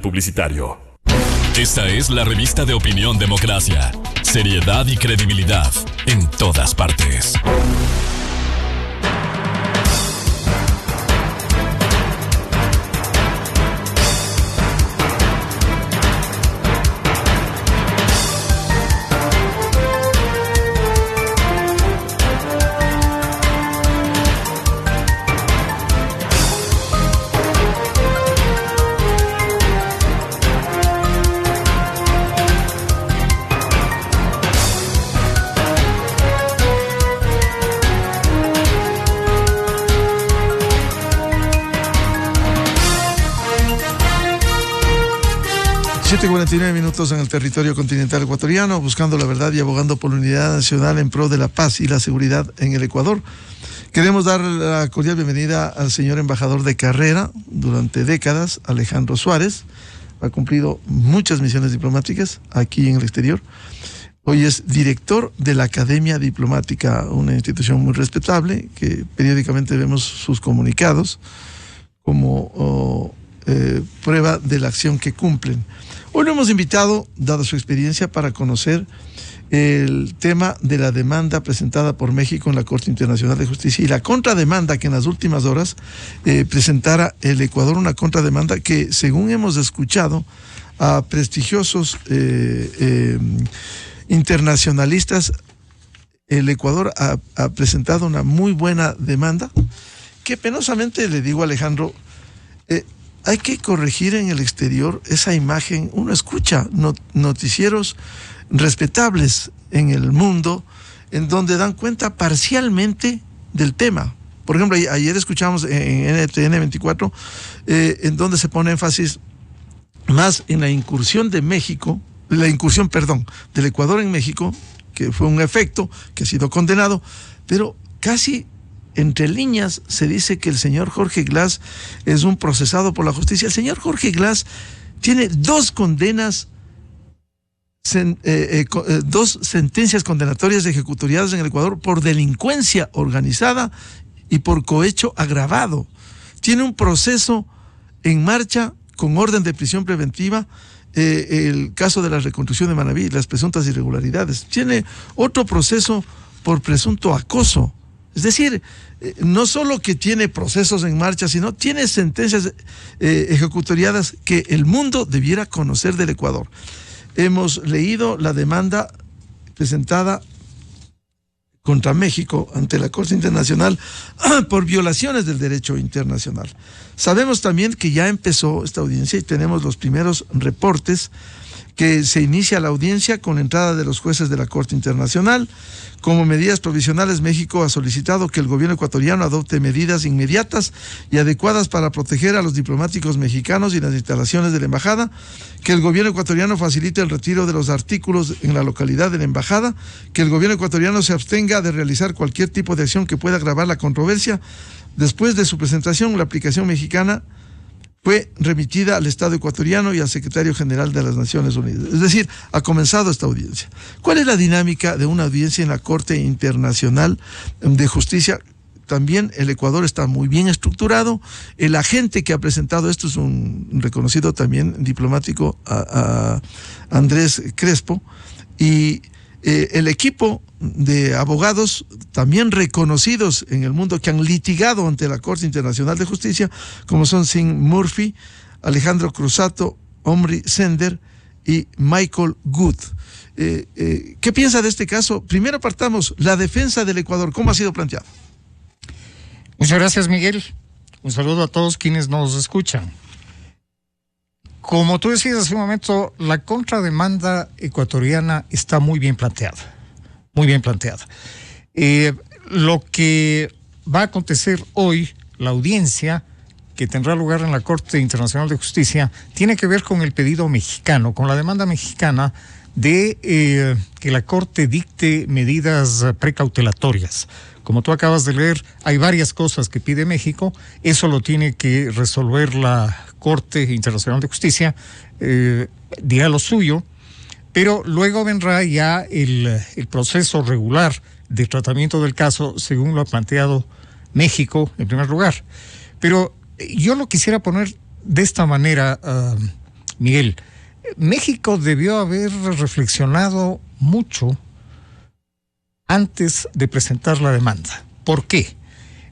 Publicitario. Esta es la revista de Opinión Democracia. Seriedad y credibilidad en todas partes. Siete 49 minutos en el territorio continental ecuatoriano, buscando la verdad y abogando por la unidad nacional en pro de la paz y la seguridad en el Ecuador. Queremos dar la cordial bienvenida al señor embajador de carrera durante décadas, Alejandro Suárez. Ha cumplido muchas misiones diplomáticas aquí en el exterior. Hoy es director de la Academia Diplomática, una institución muy respetable, que periódicamente vemos sus comunicados como prueba de la acción que cumplen. Hoy lo hemos invitado, dada su experiencia, para conocer el tema de la demanda presentada por México en la Corte Internacional de Justicia y la contrademanda que en las últimas horas presentara el Ecuador, una contrademanda que, según hemos escuchado a prestigiosos internacionalistas, el Ecuador ha presentado una muy buena demanda que penosamente, le digo a Alejandro, hay que corregir en el exterior esa imagen. Uno escucha noticieros respetables en el mundo en donde dan cuenta parcialmente del tema. Por ejemplo, ayer escuchamos en NTN 24 en donde se pone énfasis más en la incursión de México, del Ecuador en México, que fue un efecto que ha sido condenado, pero casi entre líneas se dice que el señor Jorge Glass es un procesado por la justicia. El señor Jorge Glass tiene dos condenas, dos sentencias condenatorias ejecutoriadas en el Ecuador por delincuencia organizada y por cohecho agravado. Tiene un proceso en marcha con orden de prisión preventiva, el caso de la reconstrucción de Manabí, las presuntas irregularidades. Tiene otro proceso por presunto acoso. Es decir, no solo que tiene procesos en marcha, sino tiene sentencias ejecutoriadas que el mundo debiera conocer del Ecuador. Hemos leído la demanda presentada contra México ante la Corte Internacional por violaciones del derecho internacional. Sabemos también que ya empezó esta audiencia y tenemos los primeros reportes que se inicia la audiencia con la entrada de los jueces de la Corte Internacional. Como medidas provisionales, México ha solicitado que el gobierno ecuatoriano adopte medidas inmediatas y adecuadas para proteger a los diplomáticos mexicanos y las instalaciones de la embajada, que el gobierno ecuatoriano facilite el retiro de los artículos en la localidad de la embajada, que el gobierno ecuatoriano se abstenga de realizar cualquier tipo de acción que pueda agravar la controversia. Después de su presentación, la aplicación mexicana fue remitida al Estado ecuatoriano y al Secretario General de las Naciones Unidas. Es decir, ha comenzado esta audiencia. ¿Cuál es la dinámica de una audiencia en la Corte Internacional de Justicia? También el Ecuador está muy bien estructurado. El agente que ha presentado esto es un reconocido también diplomático, a Andrés Crespo, y el equipo de abogados también reconocidos en el mundo que han litigado ante la Corte Internacional de Justicia, como son Sin Murphy, Alejandro Cruzato, Omri Sender y Michael Good. ¿Qué piensa de este caso? Primero partamos, la defensa del Ecuador, ¿cómo ha sido planteado? Muchas gracias, Miguel. Un saludo a todos quienes nos escuchan. Como tú decías hace un momento, la contrademanda ecuatoriana está muy bien planteada. Muy bien planteada. Lo que va a acontecer hoy, la audiencia que tendrá lugar en la Corte Internacional de Justicia, tiene que ver con el pedido mexicano, con la demanda mexicana de que la Corte dicte medidas precautelatorias. Como tú acabas de leer, hay varias cosas que pide México. Eso lo tiene que resolver la Corte Internacional de Justicia, dirá lo suyo, pero luego vendrá ya el proceso regular de tratamiento del caso, según lo ha planteado México en primer lugar. Pero yo lo quisiera poner de esta manera, Miguel, México debió haber reflexionado mucho antes de presentar la demanda. ¿Por qué?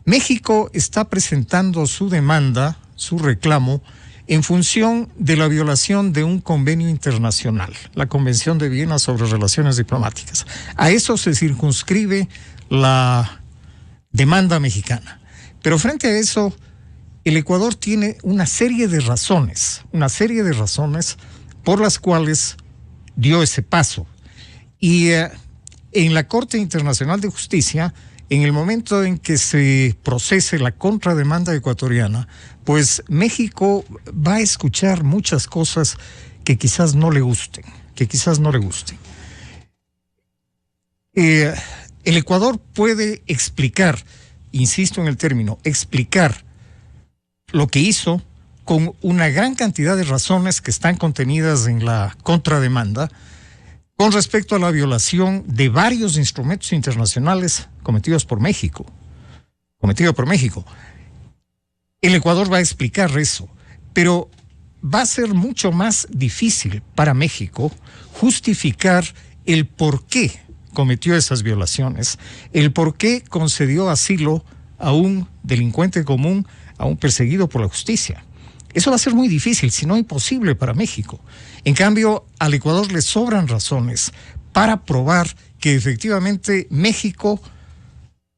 México está presentando su demanda, su reclamo, en función de la violación de un convenio internacional, la Convención de Viena sobre Relaciones Diplomáticas. A eso se circunscribe la demanda mexicana. Pero frente a eso, el Ecuador tiene una serie de razones por las cuales dio ese paso. Y en la Corte Internacional de Justicia, en el momento en que se procese la contrademanda ecuatoriana, pues México va a escuchar muchas cosas que quizás no le gusten, El Ecuador puede explicar, insisto en el término, explicar lo que hizo con una gran cantidad de razones que están contenidas en la contrademanda con respecto a la violación de varios instrumentos internacionales cometidos por México. El Ecuador va a explicar eso, pero va a ser mucho más difícil para México justificar el por qué cometió esas violaciones, el por qué concedió asilo a un delincuente común, a un perseguido por la justicia. Eso va a ser muy difícil, si no imposible para México. En cambio, al Ecuador le sobran razones para probar que efectivamente México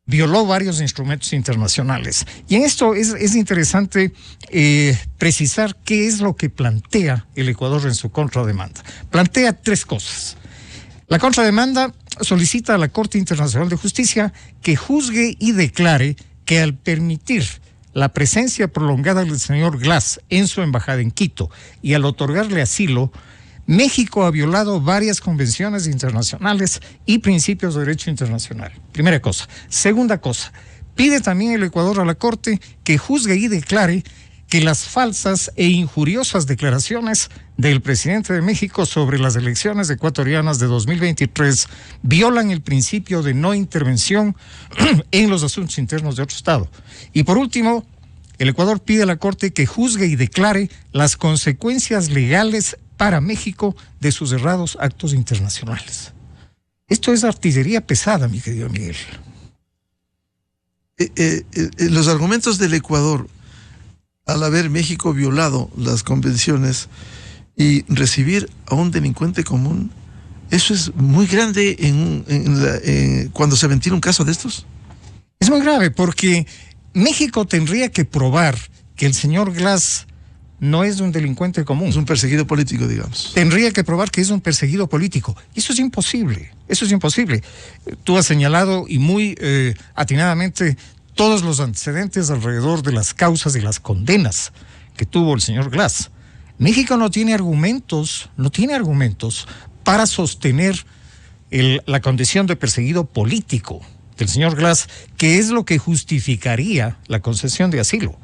violó varios instrumentos internacionales. Y en esto es interesante precisar qué es lo que plantea el Ecuador en su contrademanda. Plantea tres cosas. La contrademanda solicita a la Corte Internacional de Justicia que juzgue y declare que al permitir la presencia prolongada del señor Glass en su embajada en Quito y al otorgarle asilo, México ha violado varias convenciones internacionales y principios de derecho internacional. Primera cosa. Segunda cosa, pide también el Ecuador a la Corte que juzgue y declare que las falsas e injuriosas declaraciones del presidente de México sobre las elecciones ecuatorianas de 2023 violan el principio de no intervención en los asuntos internos de otro Estado. Y por último, el Ecuador pide a la Corte que juzgue y declare las consecuencias legales para México de sus errados actos internacionales. Esto es artillería pesada, mi querido Miguel. Los argumentos del Ecuador, al haber México violado las convenciones y recibir a un delincuente común, ¿eso es muy grande cuando se ventila un caso de estos? Es muy grave porque México tendría que probar que el señor Glass no es un delincuente común. Es un perseguido político, digamos. Tendría que probar que es un perseguido político. Eso es imposible. Tú has señalado y muy atinadamente todos los antecedentes alrededor de las causas y las condenas que tuvo el señor Glass. México no tiene argumentos para sostener la condición de perseguido político del señor Glass, que es lo que justificaría la concesión de asilo.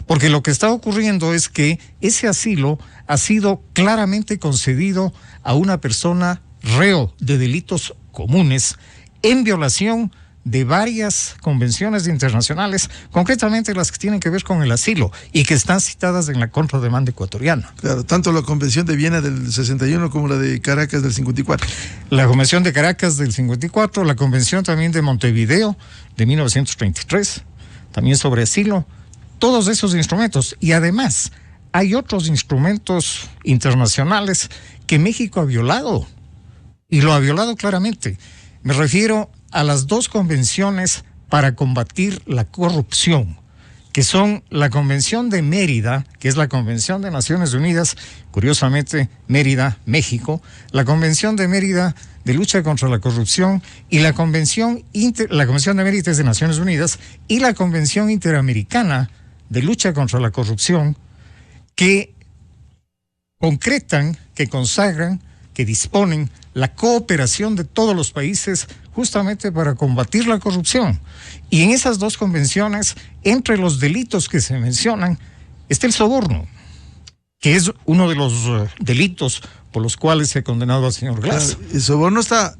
Porque lo que está ocurriendo es que ese asilo ha sido claramente concedido a una persona reo de delitos comunes en violación de varias convenciones internacionales, concretamente las que tienen que ver con el asilo y que están citadas en la contrademanda ecuatoriana. Claro, tanto la Convención de Viena del 61 como la de Caracas del 54. La Convención de Caracas del 54, la Convención también de Montevideo de 1933, también sobre asilo, todos esos instrumentos. Y además hay otros instrumentos internacionales que México ha violado, y lo ha violado claramente. Me refiero a las dos convenciones para combatir la corrupción, que son la Convención de Mérida, que es la Convención de Naciones Unidas, curiosamente Mérida, México, la Convención de Mérida de lucha contra la corrupción y la Convención de Mérida es de Naciones Unidas y la Convención Interamericana de lucha contra la corrupción, que concretan, que consagran, que disponen la cooperación de todos los países justamente para combatir la corrupción. Y en esas dos convenciones, entre los delitos que se mencionan, está el soborno, que es uno de los delitos por los cuales se ha condenado al señor Glass. El soborno está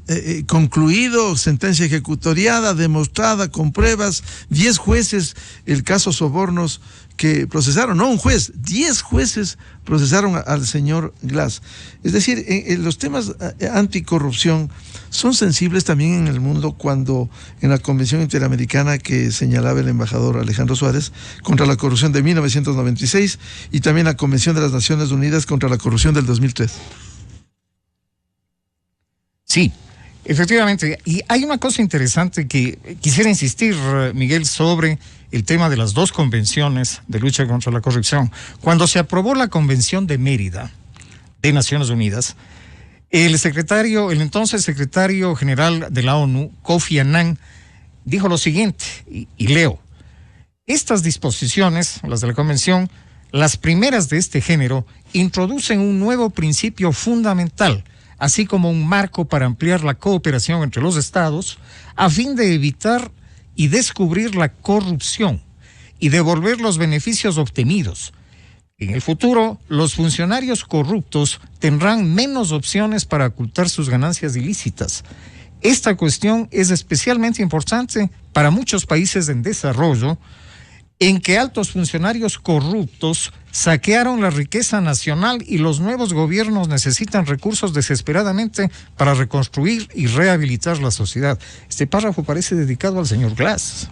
concluido, sentencia ejecutoriada, demostrada, con pruebas, 10 jueces, el caso sobornos que procesaron, no un juez, 10 jueces procesaron al señor Glass. Es decir, los temas anticorrupción son sensibles también en el mundo, cuando en la Convención Interamericana que señalaba el embajador Alejandro Suárez contra la corrupción de 1996 y también la Convención de las Naciones Unidas contra la corrupción del 2003. Sí, efectivamente. Y hay una cosa interesante que quisiera insistir, Miguel, sobre el tema de las dos convenciones de lucha contra la corrupción. Cuando se aprobó la Convención de Mérida de Naciones Unidas, el entonces secretario general de la ONU, Kofi Annan, dijo lo siguiente, y leo: estas disposiciones, las de la Convención, las primeras de este género, introducen un nuevo principio fundamental, así como un marco para ampliar la cooperación entre los estados, a fin de evitar y descubrir la corrupción y devolver los beneficios obtenidos. En el futuro, los funcionarios corruptos tendrán menos opciones para ocultar sus ganancias ilícitas. Esta cuestión es especialmente importante para muchos países en desarrollo, en que altos funcionarios corruptos saquearon la riqueza nacional y los nuevos gobiernos necesitan recursos desesperadamente para reconstruir y rehabilitar la sociedad. Este párrafo parece dedicado al señor Glass,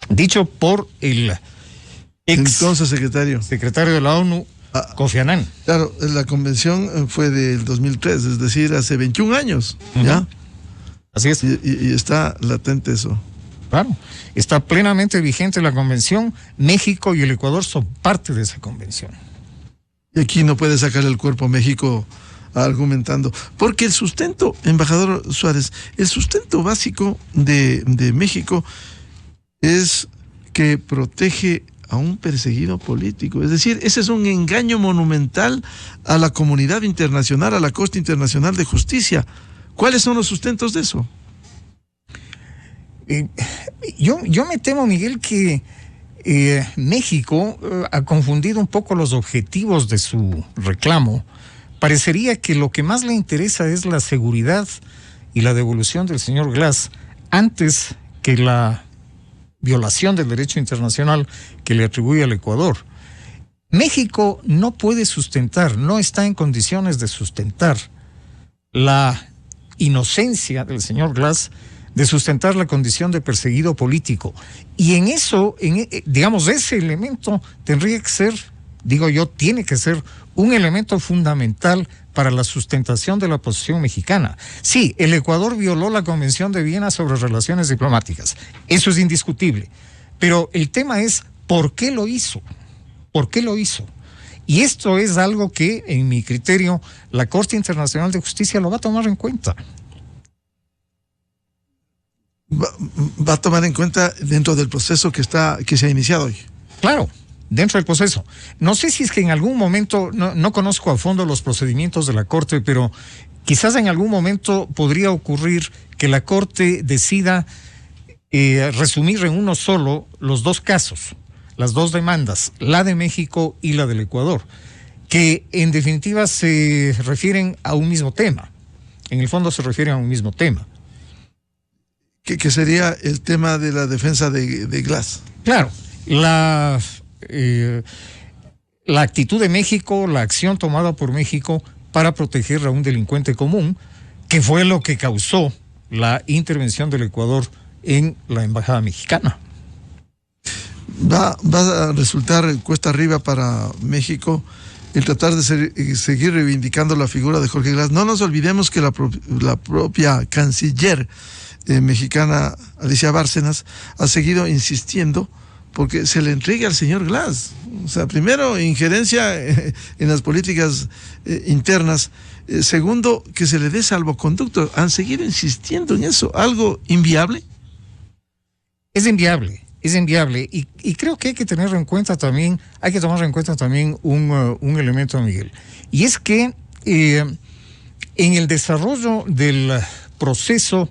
dicho por el entonces secretario de la ONU, Kofi Annan. Claro, la convención fue del 2003, es decir, hace 21 años, ¿ya? Así es. Y está latente eso. Claro, está plenamente vigente la convención. México y el Ecuador son parte de esa convención. Y aquí no puede sacar el cuerpo México argumentando, porque el sustento, embajador Suárez, el sustento básico de México es que protege a un perseguido político. Es decir, ese es un engaño monumental a la comunidad internacional, a la Corte Internacional de Justicia. ¿Cuáles son los sustentos de eso? Yo me temo, Miguel, que México ha confundido un poco los objetivos de su reclamo. Parecería que lo que más le interesa es la seguridad y la devolución del señor Glass antes que la violación del derecho internacional que le atribuye al Ecuador. México no puede sustentar, no está en condiciones de sustentar la inocencia del señor Glass, de sustentar la condición de perseguido político. Y en eso, digamos, ese elemento tendría que ser, digo yo, tiene que ser un elemento fundamental para la sustentación de la posición mexicana. Sí, el Ecuador violó la Convención de Viena sobre relaciones diplomáticas. Eso es indiscutible. Pero el tema es, ¿por qué lo hizo? ¿Por qué lo hizo? Y esto es algo que, en mi criterio, la Corte Internacional de Justicia lo va a tomar en cuenta. Va a tomar en cuenta dentro del proceso que se ha iniciado hoy. Claro, dentro del proceso. No sé si es que en algún momento, no conozco a fondo los procedimientos de la Corte, pero quizás en algún momento podría ocurrir que la Corte decida resumir en uno solo los dos casos, las dos demandas, la de México y la del Ecuador, que en definitiva se refieren a un mismo tema. En el fondo se refieren a un mismo tema. Que sería el tema de la defensa de Glass. Claro, la actitud de México, la acción tomada por México para proteger a un delincuente común, que fue lo que causó la intervención del Ecuador en la embajada mexicana. Va a resultar cuesta arriba para México el tratar de seguir reivindicando la figura de Jorge Glass. No nos olvidemos que la propia canciller mexicana Alicia Bárcenas ha seguido insistiendo porque se le entregue al señor Glass. O sea, primero, injerencia en las políticas internas. Segundo, que se le dé salvoconducto. Han seguido insistiendo en eso. ¿Algo inviable? Es inviable. Y creo que hay que tomar en cuenta también un elemento, Miguel. Y es que en el desarrollo del proceso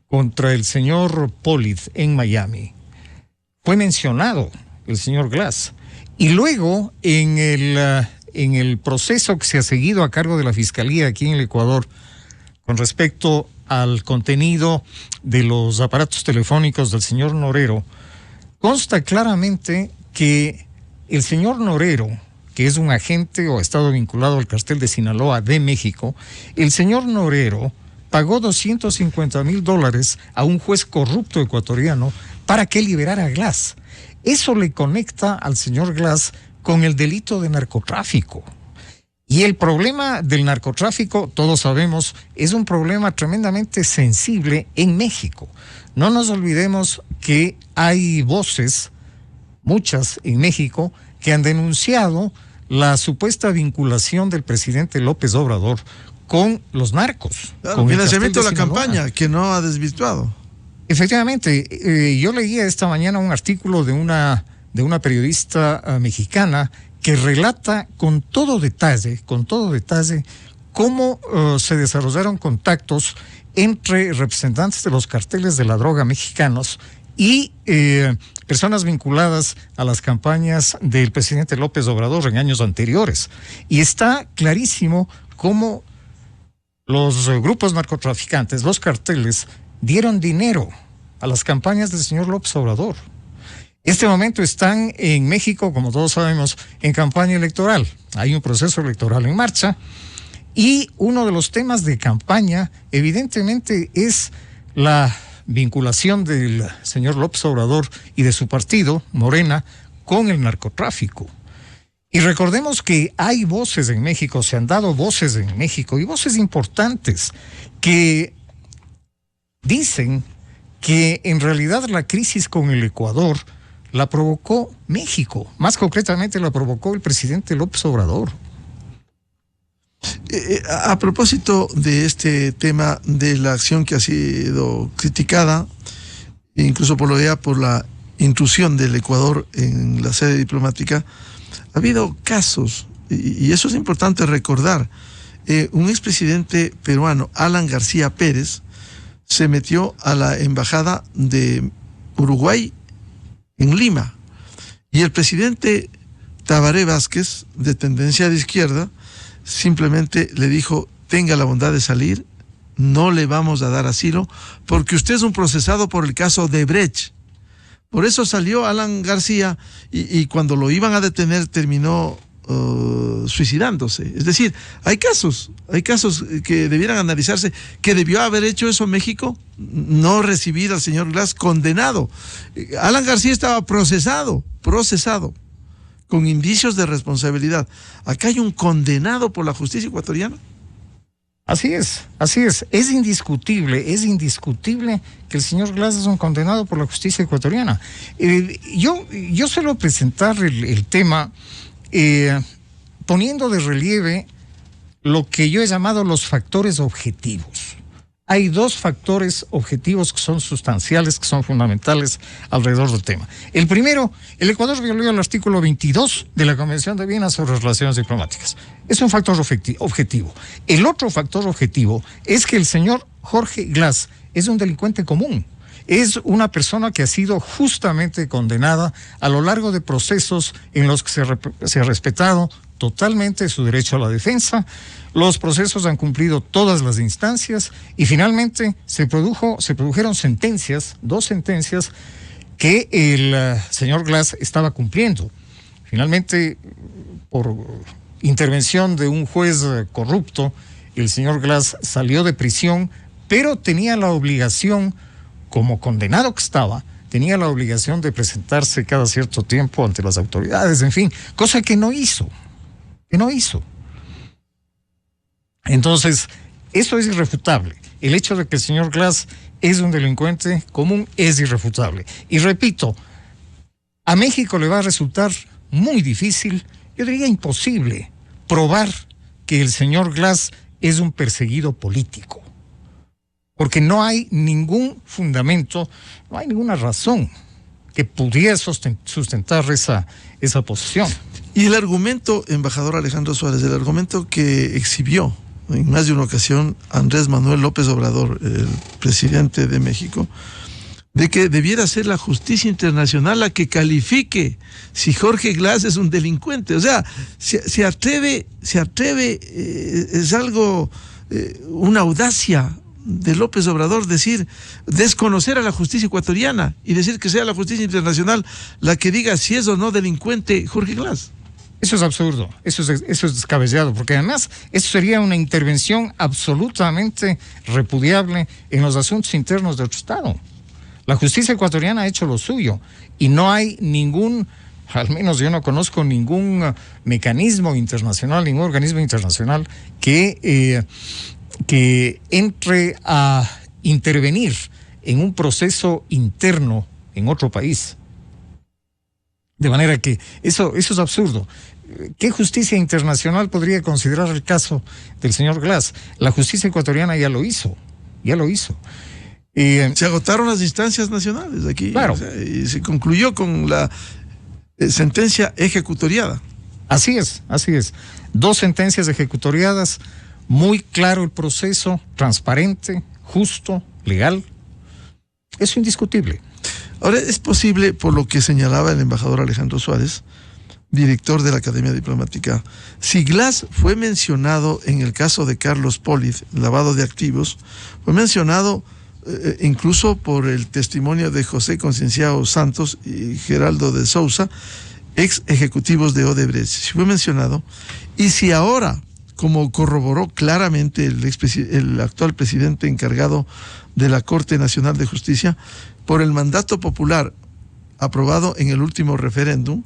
contra el señor Polid en Miami, fue mencionado el señor Glass. Y luego, en en el proceso que se ha seguido a cargo de la Fiscalía aquí en el Ecuador con respecto al contenido de los aparatos telefónicos del señor Norero, consta claramente que el señor Norero, que es un agente o ha estado vinculado al cartel de Sinaloa de México, el señor Norero pagó $250,000 a un juez corrupto ecuatoriano para que liberara a Glass. Eso le conecta al señor Glass con el delito de narcotráfico. Y el problema del narcotráfico, todos sabemos, es un problema tremendamente sensible en México. No nos olvidemos que hay voces, muchas en México, que han denunciado la supuesta vinculación del presidente López Obrador con los narcos. Claro, con financiamiento de la campaña, que no ha desvirtuado. Efectivamente, yo leía esta mañana un artículo de una periodista mexicana que relata con todo detalle cómo se desarrollaron contactos entre representantes de los carteles de la droga mexicanos y personas vinculadas a las campañas del presidente López Obrador en años anteriores. Y está clarísimo cómo los grupos narcotraficantes, los carteles, dieron dinero a las campañas del señor López Obrador. Este momento están en México, como todos sabemos, en campaña electoral. Hay un proceso electoral en marcha y uno de los temas de campaña evidentemente es la vinculación del señor López Obrador y de su partido, Morena, con el narcotráfico. Y recordemos que hay voces en México, se han dado voces en México y voces importantes que dicen que en realidad la crisis con el Ecuador la provocó México, más concretamente la provocó el presidente López Obrador. A propósito de este tema de la acción que ha sido criticada, incluso por la intrusión del Ecuador en la sede diplomática, ha habido casos, y eso es importante recordar. Un expresidente peruano, Alan García Pérez, se metió a la embajada de Uruguay en Lima, y el presidente Tabaré Vázquez, de tendencia de izquierda, simplemente le dijo: tenga la bondad de salir, no le vamos a dar asilo, porque usted es un procesado por el caso de Brecht. Por eso salió Alan García y cuando lo iban a detener terminó suicidándose. Es decir, hay casos que debieran analizarse. ¿Que debió haber hecho eso México? No recibir al señor Glass condenado. Alan García estaba procesado con indicios de responsabilidad. Acá hay un condenado por la justicia ecuatoriana. Así es. Es indiscutible que el señor Glass es un condenado por la justicia ecuatoriana. Yo suelo presentar el tema poniendo de relieve lo que yo he llamado los factores objetivos. Hay dos factores objetivos que son sustanciales, que son fundamentales alrededor del tema. El primero, el Ecuador violó el artículo 22 de la Convención de Viena sobre Relaciones Diplomáticas. Es un factor objetivo. El otro factor objetivo es que el señor Jorge Glass es un delincuente común. Es una persona que ha sido justamente condenada a lo largo de procesos en los que se ha respetado totalmente su derecho a la defensa. Los procesos han cumplido todas las instancias y finalmente se produjeron dos sentencias que el señor Glass estaba cumpliendo. Finalmente, por intervención de un juez corrupto, el señor Glass salió de prisión, pero tenía la obligación, como condenado que estaba, tenía la obligación de presentarse cada cierto tiempo ante las autoridades, en fin, cosa que no hizo. Entonces, eso es irrefutable. El hecho de que el señor Glass es un delincuente común es irrefutable. Y repito, a México le va a resultar muy difícil, yo diría imposible, probar que el señor Glass es un perseguido político. Porque no hay ningún fundamento, no hay ninguna razón que pudiera sustentar esa posición. Y el argumento, embajador Alejandro Suárez, el argumento que exhibió en más de una ocasión Andrés Manuel López Obrador, el presidente de México, de que debiera ser la justicia internacional la que califique si Jorge Glass es un delincuente. O sea, se atreve, es algo, una audacia de López Obrador desconocer a la justicia ecuatoriana y decir que sea la justicia internacional la que diga si es o no delincuente Jorge Glass. Eso es absurdo, eso es descabellado, porque además eso sería una intervención absolutamente repudiable en los asuntos internos de otro Estado. La justicia ecuatoriana ha hecho lo suyo y no hay ningún, al menos yo no conozco ningún mecanismo internacional, ningún organismo internacional que entre a intervenir en un proceso interno en otro país. De manera que eso es absurdo. ¿Qué justicia internacional podría considerar el caso del señor Glass? La justicia ecuatoriana ya lo hizo. Se agotaron las instancias nacionales aquí. Claro. O sea, y se concluyó con la sentencia ejecutoriada. Así es. 2 sentencias ejecutoriadas, muy claro el proceso, transparente, justo, legal. Eso indiscutible. Ahora, es posible, por lo que señalaba el embajador Alejandro Suárez, director de la Academia Diplomática, si Glass fue mencionado en el caso de Carlos Poliz, lavado de activos, fue mencionado incluso por el testimonio de José Concienciao Santos y Geraldo de Sousa, ex ejecutivos de Odebrecht, si fue mencionado, y si ahora, como corroboró claramente el actual presidente encargado de la Corte Nacional de Justicia, por el mandato popular aprobado en el último referéndum,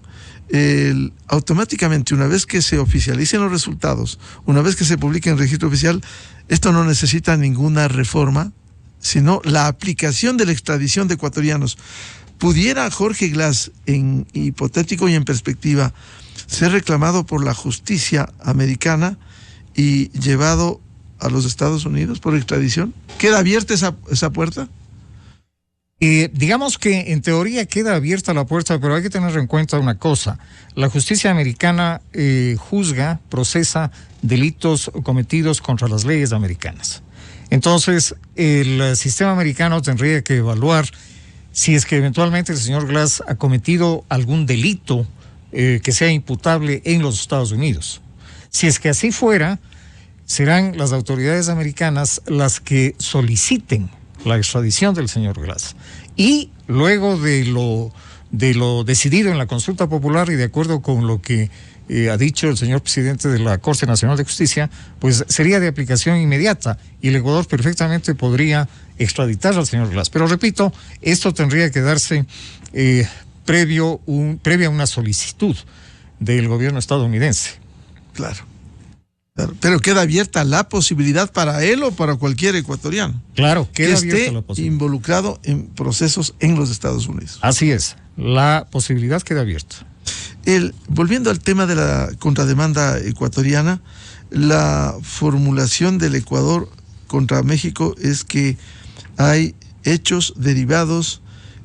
automáticamente, una vez que se oficialicen los resultados, una vez que se publique en el registro oficial, esto no necesita ninguna reforma, sino la aplicación de la extradición de ecuatorianos. ¿Pudiera Jorge Glass, en hipotético y en perspectiva, ser reclamado por la justicia americana y llevado a los Estados Unidos por extradición? ¿Queda abierta esa puerta? Digamos que en teoría queda abierta la puerta, pero hay que tener en cuenta una cosa. La justicia americana juzga, procesa delitos cometidos contra las leyes americanas. Entonces, el sistema americano tendría que evaluar si es que eventualmente el señor Glass ha cometido algún delito que sea imputable en los Estados Unidos. Si es que así fuera, serán las autoridades americanas las que soliciten la extradición del señor Glass. Y luego de lo decidido en la consulta popular y de acuerdo con lo que ha dicho el señor presidente de la Corte Nacional de Justicia, pues sería de aplicación inmediata y el Ecuador perfectamente podría extraditar al señor Glass. Pero repito, esto tendría que darse previa a una solicitud del gobierno estadounidense. Claro. Pero queda abierta la posibilidad para él o para cualquier ecuatoriano. Claro, queda que abierta la esté posibilidad. Involucrado en procesos en los Estados Unidos. Así es, la posibilidad queda abierta. Volviendo al tema de la contrademanda ecuatoriana, la formulación del Ecuador contra México es que hay hechos derivados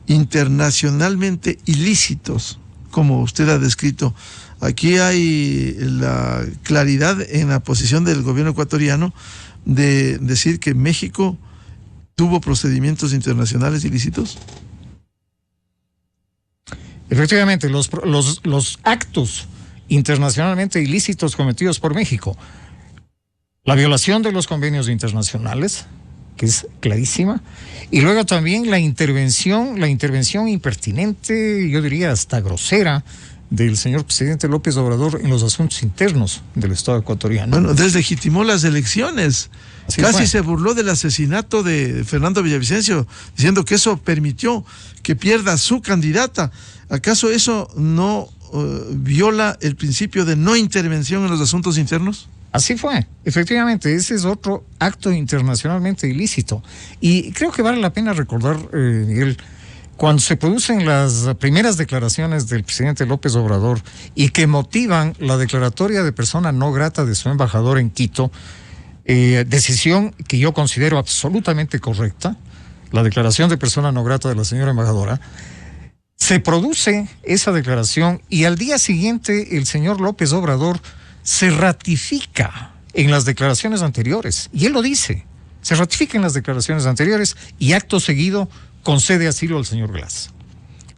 internacionalmente ilícitos, como usted ha descrito. Aquí hay la claridad en la posición del gobierno ecuatoriano de decir que México tuvo procedimientos internacionales ilícitos. Efectivamente, los actos internacionalmente ilícitos cometidos por México, la violación de los convenios internacionales, que es clarísima, y luego también la intervención impertinente, yo diría hasta grosera, del señor presidente López Obrador en los asuntos internos del Estado ecuatoriano. Bueno, deslegitimó las elecciones. Así Casi fue. se burló del asesinato de Fernando Villavicencio, diciendo que eso permitió que pierda su candidata. ¿Acaso eso no viola el principio de no intervención en los asuntos internos? Así fue, efectivamente, ese es otro acto internacionalmente ilícito. Y creo que vale la pena recordar, Miguel, cuando se producen las primeras declaraciones del presidente López Obrador y que motivan la declaratoria de persona no grata de su embajador en Quito, decisión que yo considero absolutamente correcta, la declaración de persona no grata de la señora embajadora, se produce esa declaración y al día siguiente el señor López Obrador se ratifica en las declaraciones anteriores, y él lo dice, se ratifica en las declaraciones anteriores y acto seguido concede asilo al señor Glass.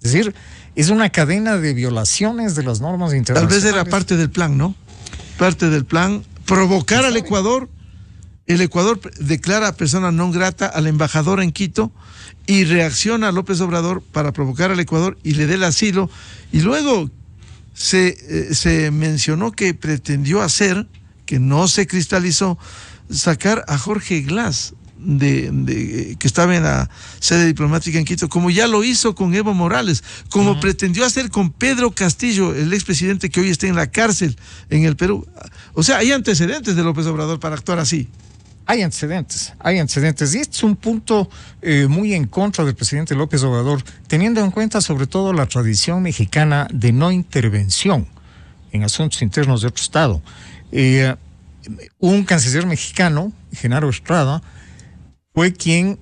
Es decir, es una cadena de violaciones de las normas internacionales. Tal vez era parte del plan, ¿no? Parte del plan, provocar al Ecuador. El Ecuador declara persona non grata al embajador en Quito y reacciona a López Obrador para provocar al Ecuador y le dé el asilo. Y luego se mencionó que pretendió hacer, que no se cristalizó, sacar a Jorge Glass que estaba en la sede diplomática en Quito, como ya lo hizo con Evo Morales, como pretendió hacer con Pedro Castillo, el expresidente que hoy está en la cárcel en el Perú. O sea, hay antecedentes de López Obrador para actuar así. Hay antecedentes, y este es un punto muy en contra del presidente López Obrador, teniendo en cuenta sobre todo la tradición mexicana de no intervención en asuntos internos de otro Estado. Un canciller mexicano, Genaro Estrada, fue quien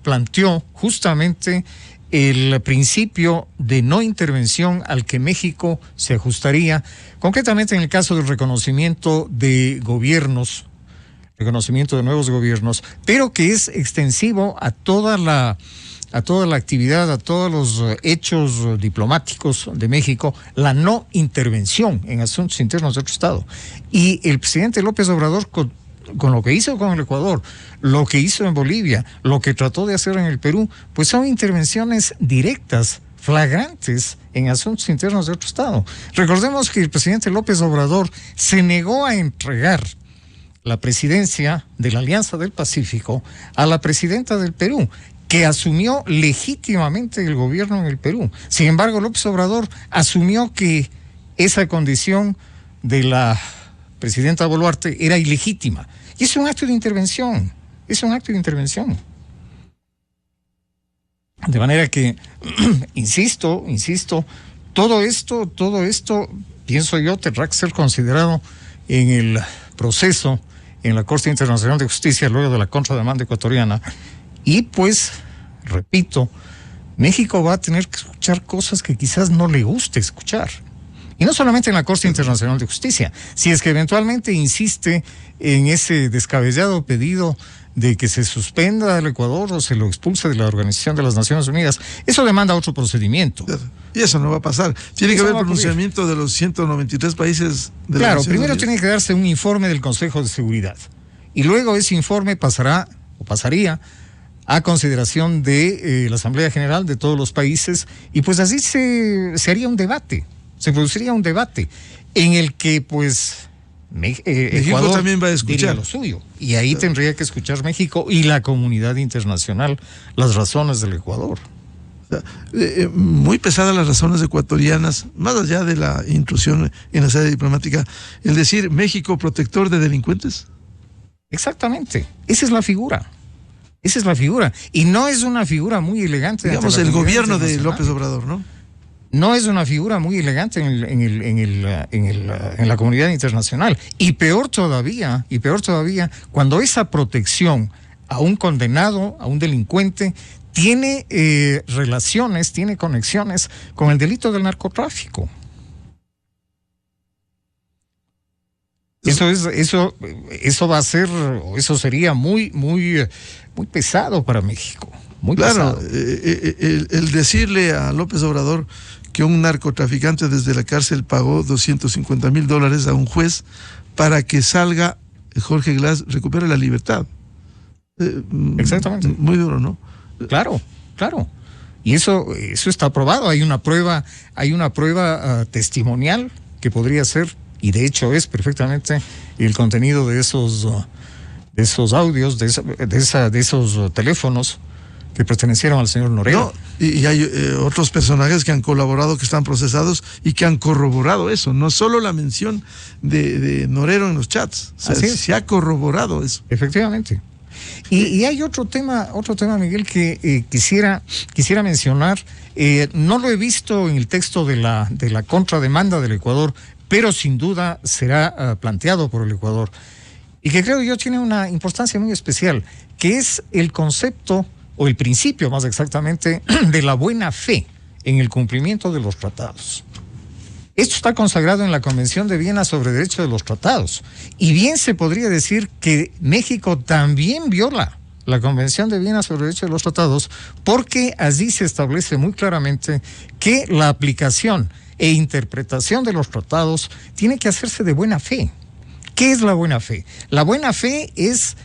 planteó justamente el principio de no intervención al que México se ajustaría, concretamente en el caso del reconocimiento de gobiernos, reconocimiento de nuevos gobiernos, pero que es extensivo a toda la actividad, a todos los hechos diplomáticos de México, la no intervención en asuntos internos de otro Estado. Y el presidente López Obrador, con lo que hizo con el Ecuador, lo que hizo en Bolivia, lo que trató de hacer en el Perú, pues son intervenciones directas, flagrantes en asuntos internos de otro Estado. Recordemos que el presidente López Obrador se negó a entregar la presidencia de la Alianza del Pacífico a la presidenta del Perú, que asumió legítimamente el gobierno en el Perú. Sin embargo, López Obrador asumió que esa condición de la presidenta Boluarte era ilegítima. Y es un acto de intervención. De manera que, insisto, todo esto, pienso yo, tendrá que ser considerado en el proceso en la Corte Internacional de Justicia luego de la contrademanda ecuatoriana. Y pues, repito, México va a tener que escuchar cosas que quizás no le guste escuchar. Y no solamente en la Corte Internacional de Justicia, si es que eventualmente insiste en ese descabellado pedido de que se suspenda al Ecuador o se lo expulse de la Organización de las Naciones Unidas, eso demanda otro procedimiento. Y eso no va a pasar. Tiene que haber pronunciamiento de los 193 países de la Naciones primero Unidas. Tiene que darse un informe del Consejo de Seguridad. Y luego ese informe pasaría a consideración de la Asamblea General de todos los países, y pues así se haría un debate, se produciría un debate en el que pues México Ecuador también va a escuchar diría lo suyo, y ahí tendría que escuchar México y la comunidad internacional las razones del Ecuador. Muy pesadas las razones ecuatorianas, más allá de la intrusión en la sede diplomática, el decir México protector de delincuentes. Exactamente, esa es la figura. Y no es una figura muy elegante. Digamos, el gobierno de López Obrador, ¿no? No es una figura muy elegante en la comunidad internacional. Y peor todavía, cuando esa protección a un condenado, a un delincuente, tiene relaciones, tiene conexiones con el delito del narcotráfico. Eso va a ser, o eso sería muy pesado para México. Muy claro, pesado. El decirle a López Obrador que un narcotraficante desde la cárcel pagó $250,000 a un juez para que salga Jorge Glass, recupere la libertad. Exactamente. Muy duro, ¿no? Claro. Y eso está probado. Hay una prueba testimonial que podría ser, y de hecho es perfectamente el contenido de esos audios, de esos teléfonos que pertenecieron al señor Norero. No, y hay otros personajes que han colaborado, que están procesados y que han corroborado eso. No solo la mención de Norero en los chats, o sea, se ha corroborado eso. Efectivamente. Y hay otro tema, Miguel, que quisiera mencionar. No lo he visto en el texto de la contrademanda del Ecuador, pero sin duda será planteado por el Ecuador, y que creo yo tiene una importancia muy especial, que es el concepto, o el principio más exactamente, de la buena fe en el cumplimiento de los tratados. Esto está consagrado en la Convención de Viena sobre Derechos de los Tratados, y bien se podría decir que México también viola la Convención de Viena sobre el Derecho de los Tratados, porque allí se establece muy claramente que la aplicación e interpretación de los tratados tiene que hacerse de buena fe. ¿Qué es la buena fe? La buena fe es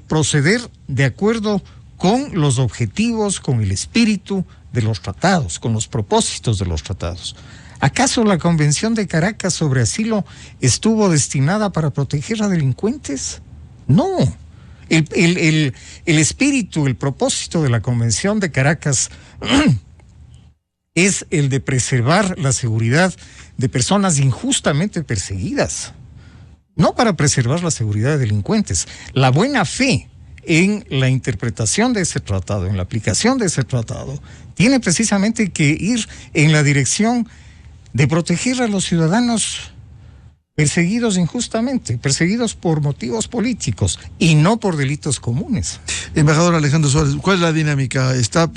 proceder de acuerdo con los objetivos, con el espíritu de los tratados, con los propósitos de los tratados. ¿Acaso la Convención de Caracas sobre asilo estuvo destinada para proteger a delincuentes? No. El espíritu, el propósito de la Convención de Caracas es el de preservar la seguridad de personas injustamente perseguidas, no para preservar la seguridad de delincuentes. La buena fe en la interpretación de ese tratado, en la aplicación de ese tratado, tiene precisamente que ir en la dirección de proteger a los ciudadanos perseguidos injustamente, perseguidos por motivos políticos y no por delitos comunes. Embajador Alejandro Suárez, ¿cuál es la dinámica? Está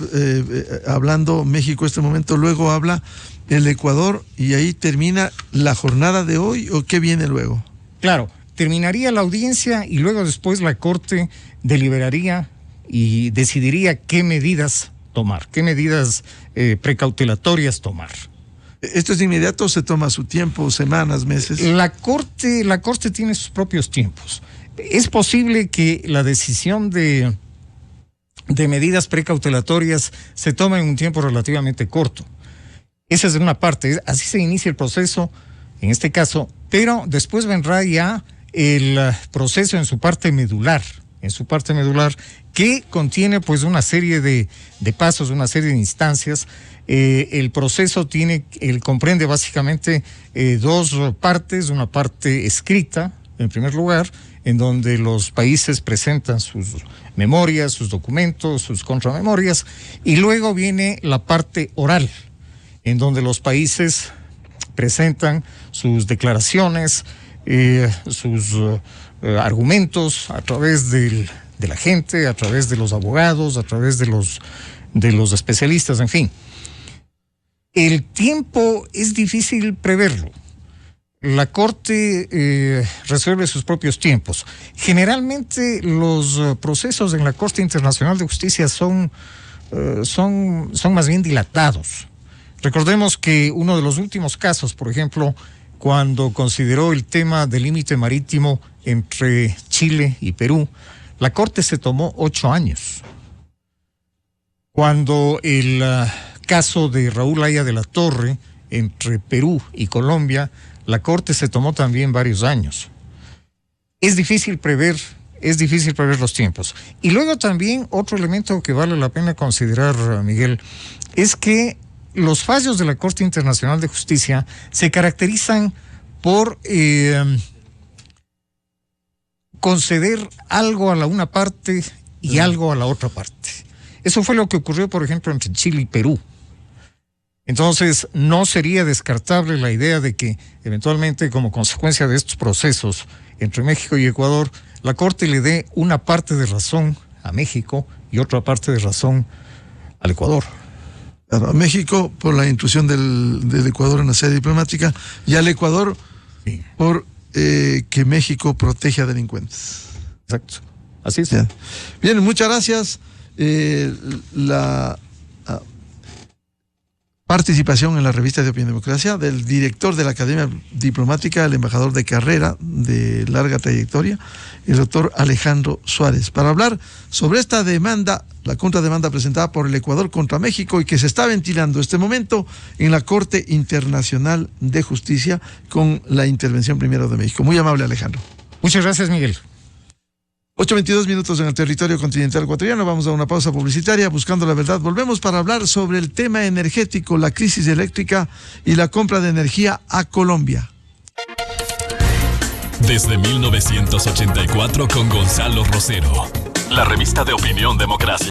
hablando México en este momento, luego habla el Ecuador y ahí termina la jornada de hoy, ¿o qué viene luego? Claro, terminaría la audiencia y luego después la Corte deliberaría y decidiría qué medidas tomar, qué medidas precautelatorias tomar. ¿Esto es de inmediato o se toma su tiempo, semanas, meses? La Corte tiene sus propios tiempos. Es posible que la decisión de medidas precautelatorias se tome en un tiempo relativamente corto. Esa es una parte, así se inicia el proceso, en este caso, pero después vendrá ya el proceso en su parte medular, que contiene pues una serie de pasos, una serie de instancias. El proceso comprende básicamente dos partes, una parte escrita, en primer lugar, en donde los países presentan sus memorias, sus documentos, sus contramemorias, y luego viene la parte oral, en donde los países presentan sus declaraciones, sus argumentos a través de la gente, a través de los abogados, a través de los especialistas, en fin. El tiempo es difícil preverlo. La Corte resuelve sus propios tiempos. Generalmente los procesos en la Corte Internacional de Justicia son más bien dilatados. Recordemos que uno de los últimos casos, por ejemplo, cuando consideró el tema del límite marítimo entre Chile y Perú, la Corte se tomó 8 años. Cuando el caso de Raúl Haya de la Torre entre Perú y Colombia, la Corte se tomó también varios años. Es difícil prever los tiempos. Y luego también otro elemento que vale la pena considerar, Miguel, es que los fallos de la Corte Internacional de Justicia se caracterizan por conceder algo a la una parte y algo a la otra parte. Eso fue lo que ocurrió, por ejemplo, entre Chile y Perú. Entonces, no sería descartable la idea de que, eventualmente, como consecuencia de estos procesos entre México y Ecuador, la Corte le dé una parte de razón a México y otra parte de razón al Ecuador. Claro, a México por la intrusión del Ecuador en la sede diplomática y al Ecuador sí, por que México protege a delincuentes. Exacto, así es. Bien, muchas gracias. La participación en la revista de Opinión Democracia del director de la Academia Diplomática, el embajador de carrera de larga trayectoria, el doctor Alejandro Suárez, para hablar sobre esta demanda, la contrademanda presentada por el Ecuador contra México y que se está ventilando este momento en la Corte Internacional de Justicia con la intervención primero de México. Muy amable, Alejandro. Muchas gracias, Miguel. 8:22 minutos en el territorio continental ecuatoriano. Vamos a una pausa publicitaria. Buscando la verdad, volvemos para hablar sobre el tema energético, la crisis eléctrica y la compra de energía a Colombia. Desde 1984 con Gonzalo Rosero, la revista de Opinión Democracia.